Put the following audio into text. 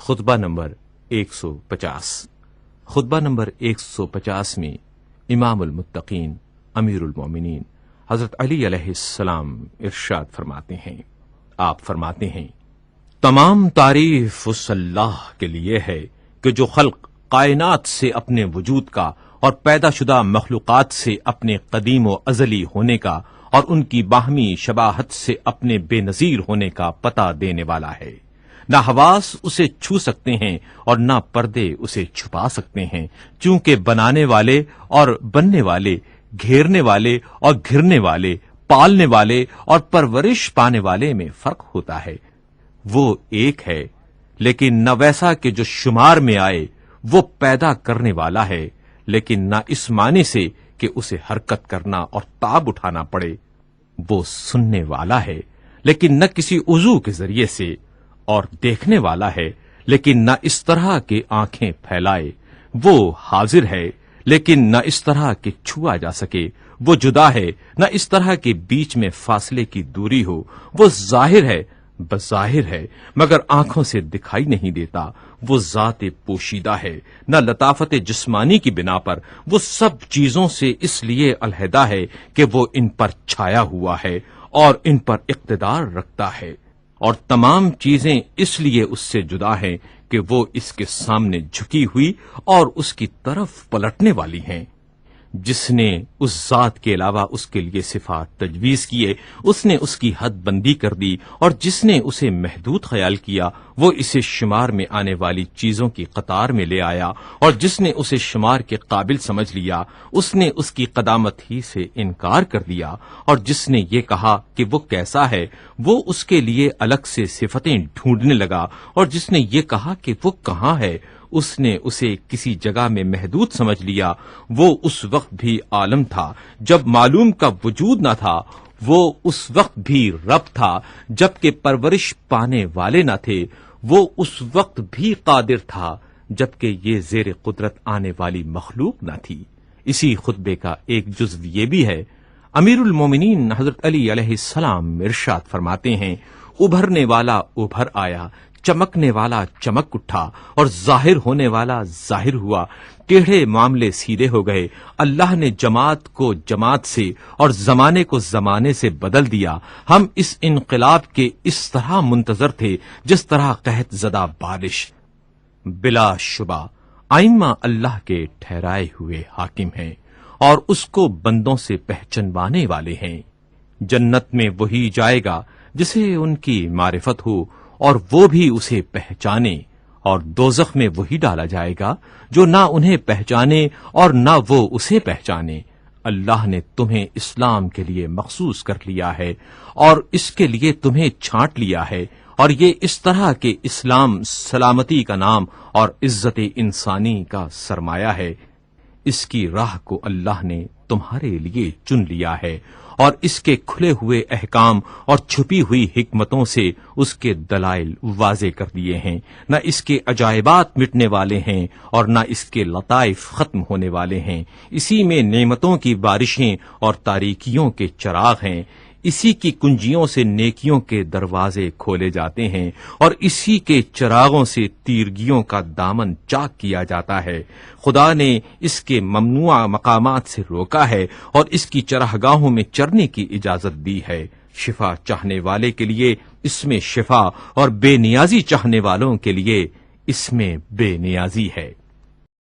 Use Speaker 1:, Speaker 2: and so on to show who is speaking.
Speaker 1: خطبہ نمبر 150 خطبہ نمبر 150 میں امام المتقین امیر المومنین حضرت علی علیہ السلام ارشاد فرماتے ہیں، آپ فرماتے ہیں، تمام تعریف اس اللہ کے لیے ہے کہ جو خلق کائنات سے اپنے وجود کا اور پیدا شدہ مخلوقات سے اپنے قدیم و ازلی ہونے کا اور ان کی باہمی شباہت سے اپنے بے نظیر ہونے کا پتہ دینے والا ہے۔ نہ حواس اسے چھو سکتے ہیں اور نہ پردے اسے چھپا سکتے ہیں، چونکہ بنانے والے اور بننے والے، گھیرنے والے اور گھرنے والے، پالنے والے اور پرورش پانے والے میں فرق ہوتا ہے۔ وہ ایک ہے، لیکن نہ ویسا کہ جو شمار میں آئے۔ وہ پیدا کرنے والا ہے، لیکن نہ اس معنی سے کہ اسے حرکت کرنا اور تاب اٹھانا پڑے۔ وہ سننے والا ہے، لیکن نہ کسی عضو کے ذریعے سے، اور دیکھنے والا ہے، لیکن نہ اس طرح کہ آنکھیں پھیلائے۔ وہ حاضر ہے، لیکن نہ اس طرح کہ چھوا جا سکے۔ وہ جدا ہے، نہ اس طرح کے بیچ میں فاصلے کی دوری ہو۔ وہ ظاہر ہے، بظاہر ہے، مگر آنکھوں سے دکھائی نہیں دیتا۔ وہ ذات پوشیدہ ہے، نہ لطافت جسمانی کی بنا پر۔ وہ سب چیزوں سے اس لیے علیحدہ ہے کہ وہ ان پر چھایا ہوا ہے اور ان پر اقتدار رکھتا ہے، اور تمام چیزیں اس لیے اس سے جدا ہیں کہ وہ اس کے سامنے جھکی ہوئی اور اس کی طرف پلٹنے والی ہیں۔ جس نے اس ذات کے علاوہ اس کے لیے صفات تجویز کیے، اس نے اس کی حد بندی کر دی، اور جس نے اسے محدود خیال کیا، وہ اسے شمار میں آنے والی چیزوں کی قطار میں لے آیا، اور جس نے اسے شمار کے قابل سمجھ لیا، اس نے اس کی قدامت ہی سے انکار کر دیا، اور جس نے یہ کہا کہ وہ کیسا ہے، وہ اس کے لیے الگ سے صفتیں ڈھونڈنے لگا، اور جس نے یہ کہا کہ وہ کہاں ہے، اس نے اسے کسی جگہ میں محدود سمجھ لیا۔ وہ اس وقت بھی عالم تھا جب معلوم کا وجود نہ تھا۔ وہ اس وقت بھی رب تھا جبکہ پرورش پانے والے نہ تھے۔ وہ اس وقت بھی قادر تھا جبکہ یہ زیر قدرت آنے والی مخلوق نہ تھی۔ اسی خطبے کا ایک جزو یہ بھی ہے، امیر المومنین حضرت علی علیہ السلام ارشاد فرماتے ہیں، ابھرنے والا ابھر آیا، چمکنے والا چمک اٹھا، اور ظاہر ہونے والا ظاہر ہوا۔ ٹیڑھے معاملے سیدھے ہو گئے۔ اللہ نے جماعت کو جماعت سے اور زمانے کو زمانے سے بدل دیا۔ ہم اس انقلاب کے اس طرح منتظر تھے جس طرح قحط زدہ بارش۔ بلا شبہ ائمہ اللہ کے ٹھہرائے ہوئے حاکم ہیں اور اس کو بندوں سے پہچنوانے والے ہیں۔ جنت میں وہی جائے گا جسے ان کی معرفت ہو اور وہ بھی اسے پہچانے، اور دوزخ میں وہی ڈالا جائے گا جو نہ انہیں پہچانے اور نہ وہ اسے پہچانے۔ اللہ نے تمہیں اسلام کے لیے مخصوص کر لیا ہے اور اس کے لیے تمہیں چھانٹ لیا ہے، اور یہ اس طرح کہ اسلام سلامتی کا نام اور عزت انسانی کا سرمایہ ہے۔ اس کی راہ کو اللہ نے تمہارے لیے چن لیا ہے، اور اس کے کھلے ہوئے احکام اور چھپی ہوئی حکمتوں سے اس کے دلائل واضح کر دیے ہیں۔ نہ اس کے عجائبات مٹنے والے ہیں اور نہ اس کے لطائف ختم ہونے والے ہیں۔ اسی میں نعمتوں کی بارشیں اور تاریکیوں کے چراغ ہیں۔ اسی کی کنجیوں سے نیکیوں کے دروازے کھولے جاتے ہیں، اور اسی کے چراغوں سے تیرگیوں کا دامن چاک کیا جاتا ہے۔ خدا نے اس کے ممنوع مقامات سے روکا ہے اور اس کی چراگاہوں میں چرنے کی اجازت دی ہے۔ شفا چاہنے والے کے لیے اس میں شفا، اور بے نیازی چاہنے والوں کے لیے اس میں بے نیازی ہے۔